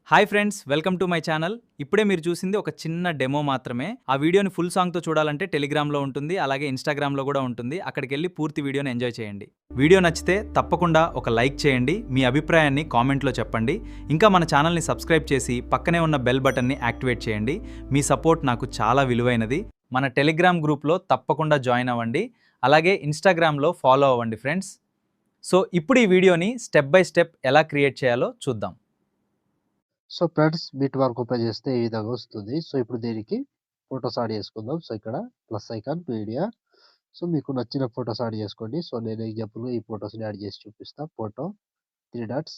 Hi friends welcome to my channel. ఇప్పుడే మీరు చూసింది ఒక చిన్న డెమో మాత్రమే. ఆ వీడియోని ఫుల్ సాంగ్‌తో చూడాలంటే టెలిగ్రామ్‌లో ఉంటుంది. అలాగే ఇన్‌స్టాగ్రామ్‌లో గూడా ఉంటుంది. అక్కడికెళ్ళి పూర్తి వీడియోని ఎంజాయ్ చేయండి. వీడియో నచ్చితే తప్పకుండా ఒక లైక్ చేయండి. మీ అభిప్రాయాన్ని కామెంట్‌లో చెప్పండి. ఇంకా మన ఛానల్‌ని సబ్స్క్రైబ్ చేసి పక్కనే ఉన్న బెల్ బటన్‌ని యాక్టివేట్ చేయండి. మీ సపోర్ట్ నాకు చాలా విలువైనది. మన టెలిగ్రామ్ గ్రూప్‌లో తప్పకుండా జాయిన్ అవ్వండి. అలాగే ఇన్‌స్టాగ్రామ్‌లో ఫాలో అవ్వండి ఫ్రెండ్స్. సో ఇప్పుడు ఈ వీడియోని స్టెప్ బై స్టెప్ ఎలా క్రియేట్ చేయాలో చూద్దాం. So friends bit mark open చేస్తే ఈ విధంగా వస్తుంది. సో ఇప్పుడు దీనికి ఫోటోస్ యాడ్ చేసుకుందాం. సో ఇక్కడ ప్లస్ ఐకాన్ మీడియా. సో మీకు నచ్చిన ఫోటోస్ యాడ్ చేసుకోండి. సో నేను ఎగ్జాంపుల్‌గా ఈ ఫోటోస్‌ని యాడ్ చేసి చూపిస్తా. Photo 3 dots.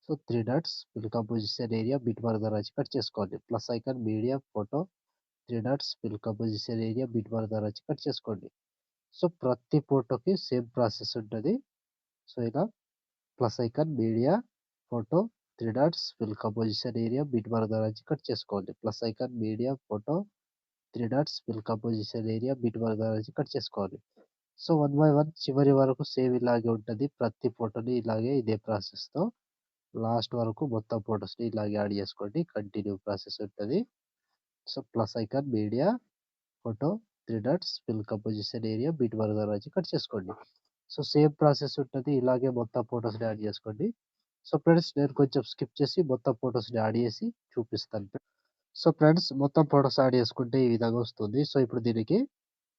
So 3 dots fill composition area bit mark ద్వారా వచ్చి కట్ చేసుకోండి. Plus icon media photo 3 dots fill composition area bit mark ద్వారా వచ్చి కట్ చేసుకోండి. సో ప్రతి ఫోటోకి సేమ్ ప్రాసెస్ ఉంటది. సో ఇలా plus icon media photo 3 dots fill composition area bit mark ద్వారా వచ్చి కట్ చేసుకోండి. Plus icon media photo 3 dots fill composition area bit mark ద్వారా వచ్చి కట్ చేసుకోవాలి. సో వన్ బై వన్ చివరి వరకు సేమ్ ఇలాగే ఉంటది. ప్రతి ఫోటోని ఇలాగే ఇదే ప్రాసెస్‌తో లాస్ట్ వరకు మొత్తం ఫోటోస్‌ని ఇలాగే యాడ్ చేసుకోండి. కంటిన్యూ ప్రాసెస్ ఉంటది. So plus icon media photo 3 dots fill composition area bit mark ద్వారా వచ్చి కట్ చేసుకోండి. సో సేమ్ ప్రాసెస్ ఉంటది. ఇలాగే మొత్తం ఫోటోస్‌ని యాడ్ చేసుకోండి. సో ఫ్రెండ్స్ నేను కొంచెం స్కిప్ చేసి మొత్తం ఫోటోస్‌ని యాడ్ చేసి చూపిస్తాను. సో ఫ్రెండ్స్ మొత్తం ఫోటోస్ యాడ్ చేసుకుంటే ఈ విధంగా వస్తుంది. సో ఇప్పుడు దీనికి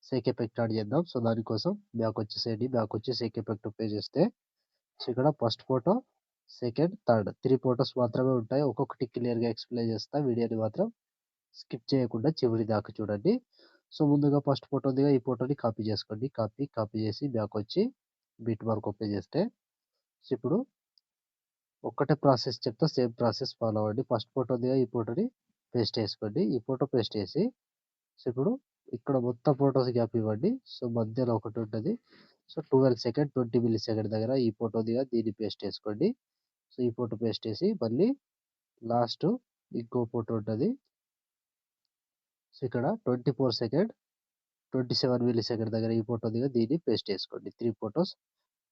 సేక్ ఎఫెక్ట్ యాడ్ చేద్దాం. సో దానికోసం బ్యాక్ వచ్చేసేయండి. బ్యాక్ వచ్చి సేక్ ఎఫెక్ట్ పే చేస్తే సో ఇక్కడ first photo, second, third 3 photos మాత్రమే ఉంటాయి. ఒక్కొక్కటి క్లియర్‌గా ఎక్స్‌ప్లెయిన్ చేస్తా. వీడియోని మాత్రం స్కిప్ చేయకుండా చివరి దాకా చూడండి. సో ముందుగా ఫస్ట్ ఫోటో ఉందిగా ఈ ఫోటోని కాపీ చేసుకోండి. కాపీ చేసి బ్యాక్ వచ్చి బిట్ మార్క్ ఓపెన్ చేస్తే సో ఇప్పుడు ఒక్కటే ప్రాసెస్ చెప్తా సేమ్ ప్రాసెస్ ఫాలో అవ్వండి. ఫస్ట్ ఫోటో ఉందిగా ఈ ఫోటోని పేస్ట్ చేసుకోండి. ఈ ఫోటో పేస్ట్ చేసి సో ఇప్పుడు ఇక్కడ మొత్తం ఫోటోస్ గ్యాప్ ఇవ్వండి. సో మధ్యలో ఒకటి ఉంటది. సో 12 సెకండ్, 20 మిల్లీ సెకండ్ దగ్గర ఈ ఫోటో ఉందిగా దీన్ని పేస్ట్ చేసుకోండి. సో ఈ ఫోటో పేస్ట్ చేసి మళ్ళీ లాస్ట్ ఇంకో ఫోటో ఉంటది. సో ఇక్కడ 24 సెకండ్, 27 మిల్లీ సెకండ్ దగ్గర ఈ ఫోటో ఉందిగా దీన్ని పేస్ట్ చేసుకోండి.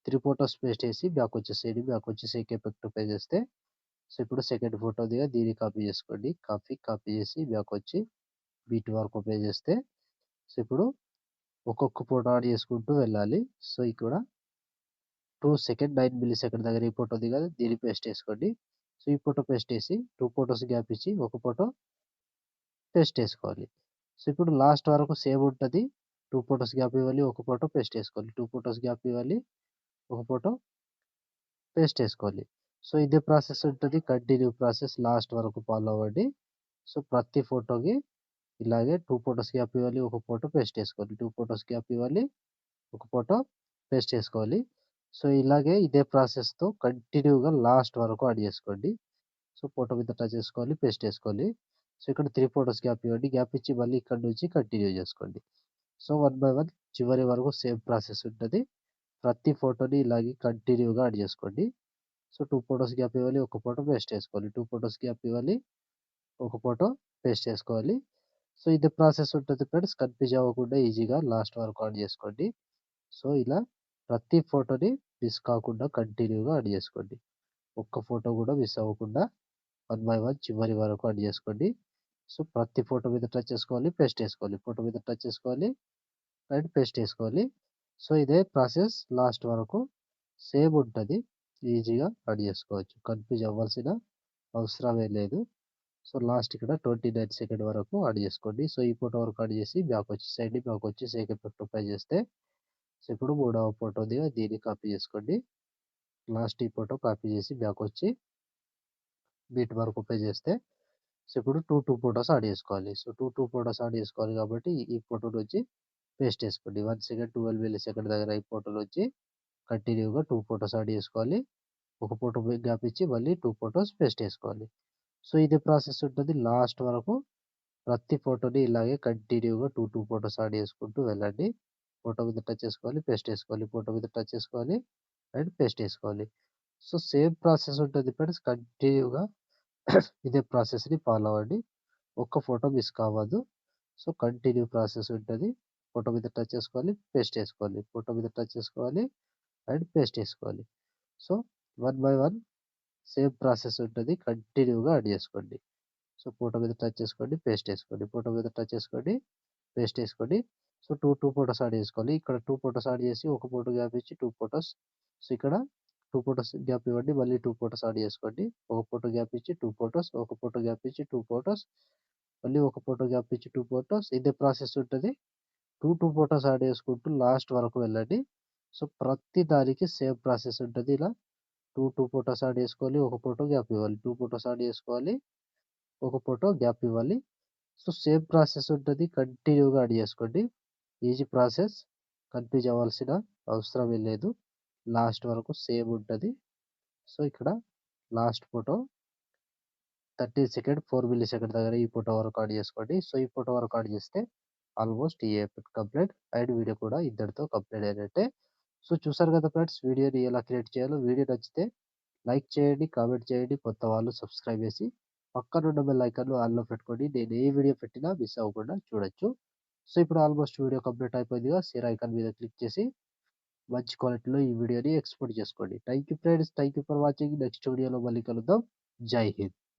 3 ఫోటోస్ పేస్ట్ చేసి బ్యాక్ వచ్చేసేయండి. బ్యాక్ వచ్చేసి సేక్ ఎఫెక్ట్ పే చేస్తే సో ఇప్పుడు సెకండ్ ఫోటో ఉందిగా దీన్ని కాపీ చేసుకోండి. కాపీ చేసి బ్యాక్ వచ్చి బీట్ మార్క్ ఓపెన్ చేస్తే సో ఇప్పుడు ఒక్కొక్క ఫోటో యాడ్ చేసుకుంటూ వెళ్ళాలి. సో ఇక్కడ 2 సెకండ్, 9 మిల్లీ సెకండ్ దగ్గర ఈ ఫోటో ఉంది కదా! దీన్ని పేస్ట్ చేసుకోండి. సో ఈ ఫోటో పేస్ట్ చేసి 2 ఫోటోస్ గ్యాప్ ఇచ్చి ఒక ఫోటో పేస్ట్ చేసుకోవాలి. సో ఇప్పుడు లాస్ట్ వరకు సేమ్ ఉంటది. 2 ఫోటోస్ గ్యాప్ ఇవ్వాలి. ఒక ఫోటో పేస్ట్ చేసుకోవాలి. 2 ఫోటోస్ గ్యాప్ ఇవ్వాలి. ఒక ఫోటో పేస్ట్ చేసుకోవాలి. సో ఇదే ప్రాసెస్ ఉంటది. కంటిన్యూ ప్రాసెస్ లాస్ట్ వరకు ఫాలో అవ్వండి. సో ప్రతి ఫోటోకి ఇలాగే 2 ఫోటోస్ గ్యాప్ ఇవ్వాలి. ఒక ఫోటో పేస్ట్ చేసుకోవాలి. 2 ఫోటోస్ గ్యాప్ ఇవ్వాలి. ఒక ఫోటో పేస్ట్ చేసుకోవాలి. సో ఇలాగే ఇదే ప్రాసెస్‌తో కంటిన్యూగా లాస్ట్ వరకు యాడ్ చేసుకోండి. సో ఫోటో మీద టచ్ చేసుకోవాలి. పేస్ట్ చేసుకోవాలి. సో ఇక్కడ 3 ఫోటోస్ గ్యాప్ ఇవ్వండి. గ్యాప్ ఇచ్చి మళ్ళీ ఇక్కడి నుంచి కంటిన్యూ చేసుకోండి. సో వన్ బై వన్ చివరి వరకు సేమ్ ప్రాసెస్ ఉంటది. ప్రతి ఫోటోని ఇలాగే కంటిన్యూగా యాడ్ చేసుకోండి. సో 2 ఫోటోస్ గ్యాప్ ఇవ్వాలి. ఒక ఫోటో పేస్ట్ చేసుకోవాలి. 2 ఫోటోస్ గ్యాప్ ఇవ్వాలి. ఒక ఫోటో పేస్ట్ చేసుకోవాలి. సో ఇదే ప్రాసెస్ ఉంటది ఫ్రెండ్స్. కన్‌ఫ్యూజ్ అవ్వకుండా ఈజీగా లాస్ట్ వరకు యాడ్ చేసుకోండి. సో ఇలా ప్రతి ఫోటోని మిస్ కాకుండా కంటిన్యూగా యాడ్ చేసుకోండి. ఒక్క ఫోటో కూడా మిస్ అవ్వకుండా వన్ బై వన్ చివరి వరకు యాడ్ చేసుకోండి. సో ప్రతి ఫోటో మీద టచ్ చేసుకోవాలి. పేస్ట్ చేసుకోవాలి. ఫోటో మీద టచ్ చేసుకోవాలి. అండ్ పేస్ట్ చేసుకోవాలి. సో ఇదే ప్రాసెస్ లాస్ట్ వరకు సేమ్ ఉంటది. ఈజీగా యాడ్ చేసుకోవచ్చు. కన్‌ఫ్యూజ్ అవ్వాల్సిన అవసరమే లేదు. సో లాస్ట్ ఇక్కడ 29 సెకండ్ వరకు యాడ్ చేసుకోండి. సో ఈ ఫోటో వరకు యాడ్ చేసి బ్యాక్ వచ్చేసేయండి. బ్యాక్ వచ్చి సేక్ ఎఫెక్ట్ అప్లై చేస్తే సో ఇప్పుడు మూడవ ఫోటో ఉంది కదా! దీన్ని కాపీ చేసుకోండి. లాస్ట్ ఈ ఫోటో కాపీ చేసి బ్యాక్ వచ్చి బీట్ మార్క్ ఓపెన్ చేస్తే సో ఇప్పుడు 2 ఫోటోస్ యాడ్ చేసుకోవాలి. సో 2 ఫోటోస్ యాడ్ చేసుకోవాలి కాబట్టి ఈ ఫోటో నుంచి పేస్ట్ చేసుకోండి. 1 సెకండ్, 12 మిల్లీ సెకండ్ దగ్గర ఈ ఫోటో నుంచి కంటిన్యూగా 2 ఫోటోస్ యాడ్ చేసుకోవాలి. ఒక ఫోటో గ్యాప్ ఇచ్చి మళ్ళీ 2 ఫోటోస్ పేస్ట్ చేసుకోవాలి. సో ఇదే ప్రాసెస్ ఉంటది. లాస్ట్ వరకు ప్రతి ఫోటోని ఇలాగే కంటిన్యూగా 2 ఫోటోస్ యాడ్ చేసుకుంటూ వెళ్ళండి. ఫోటో మీద టచ్ చేసుకోవాలి. పేస్ట్ చేసుకోవాలి. ఫోటో మీద టచ్ చేసుకోవాలి. అండ్ పేస్ట్ చేసుకోవాలి. సో సేమ్ ప్రాసెస్ ఉంటది ఫ్రెండ్స్. కంటిన్యూగా ఇదే ప్రాసెస్‌ని ఫాలో అవ్వండి. ఒక్క ఫోటో మిస్ కావద్దు. సో కంటిన్యూ ప్రాసెస్ ఉంటది. ఫోటో మీద టచ్ చేసుకోవాలి. పేస్ట్ చేసుకోవాలి. ఫోటో మీద టచ్ చేసుకోవాలి. అండ్ పేస్ట్ చేసుకోవాలి. So one by one same process ఉంటది. కంటిన్యూగా యాడ్ చేసుకోండి. సో, ఫోటో మీద టచ్ చేసుకోండి, పేస్ట్ చేసుకోండి. ఫోటో మీద టచ్ చేసుకోండి, పేస్ట్ చేసుకోండి. సో, 2 ఫోటోస్ యాడ్ చేసుకోవాలి. ఇక్కడ 2 ఫోటోస్ యాడ్ చేసి ఒక ఫోటో గ్యాప్ ఇచ్చి 2 ఫోటోస్. సో, ఇక్కడ 2 ఫోటోస్ గ్యాప్ ఇవ్వండి. మళ్ళీ 2 ఫోటోస్ యాడ్ చేసుకోండి. ఒక ఫోటో గ్యాప్ ఇచ్చి 2 ఫోటోస్, ఒక ఫోటో గ్యాప్ ఇచ్చి 2 ఫోటోస్, మళ్ళీ ఒక ఫోటో గ్యాప్ ఇచ్చి 2 ఫోటోస్. ఇదే ప్రాసెస్ ఉంటది. 2 ఫోటోస్ యాడ్ చేసుకుంటూ లాస్ట్ వరకు వెళ్ళండి. సో, ప్రతి దానికి సేమ్ ప్రాసెస్ ఉంటది. ఇలా 2 ఫోటోస్ యాడ్ చేసుకోవాలి. ఒక ఫోటో గ్యాప్ ఇవ్వాలి. 2 ఫోటోస్ యాడ్ చేసుకోవాలి. ఒక ఫోటో గ్యాప్ ఇవ్వాలి. సో, సేమ్ ప్రాసెస్ ఉంటది. కంటిన్యూగా యాడ్ చేసుకోండి. Easy process. కన్‌ఫ్యూజ్ అవ్వాల్సిన అవసరమే లేదు. లాస్ట్ వరకు సేమ్ ఉంటది. సో, ఇక్కడ last photo 30 second, 4 milli second దగ్గర ఈ ఫోటో వరకు యాడ్ చేసుకోండి. సో, ఈ ఫోటో వరకు యాడ్ చేస్తే ఆల్మోస్ట్ ఈ ఎఫెక్ట్ కంప్లీట్. అండ్ వీడియో కూడా ఇద్దరితో కంప్లీట్ అయినట్టే. సో, చూసారు కదా ఫ్రెండ్స్, వీడియోని ఎలా క్రియేట్ చేయాలో. వీడియో నచ్చితే లైక్ చేయండి, కామెంట్ చేయండి. కొత్త వాళ్ళు సబ్స్క్రైబ్ చేసి పక్కనున్న బెల్ ఐకాన్‌ను ఆల్‌లో పెట్టుకోండి. నేను ఏ వీడియో పెట్టినా మిస్ అవ్వకుండా చూడొచ్చు. సో, ఇప్పుడు ఆల్మోస్ట్ వీడియో కంప్లీట్ అయిపోయిందిగా. షేర్ ఐకాన్ మీద క్లిక్ చేసి మంచి క్వాలిటీలో ఈ వీడియోని ఎక్స్‌పోర్ట్ చేసుకోండి. Thank you friends. Thank you for watching. Next వీడియోలో మళ్ళీ కలుద్దాం. జై హింద్.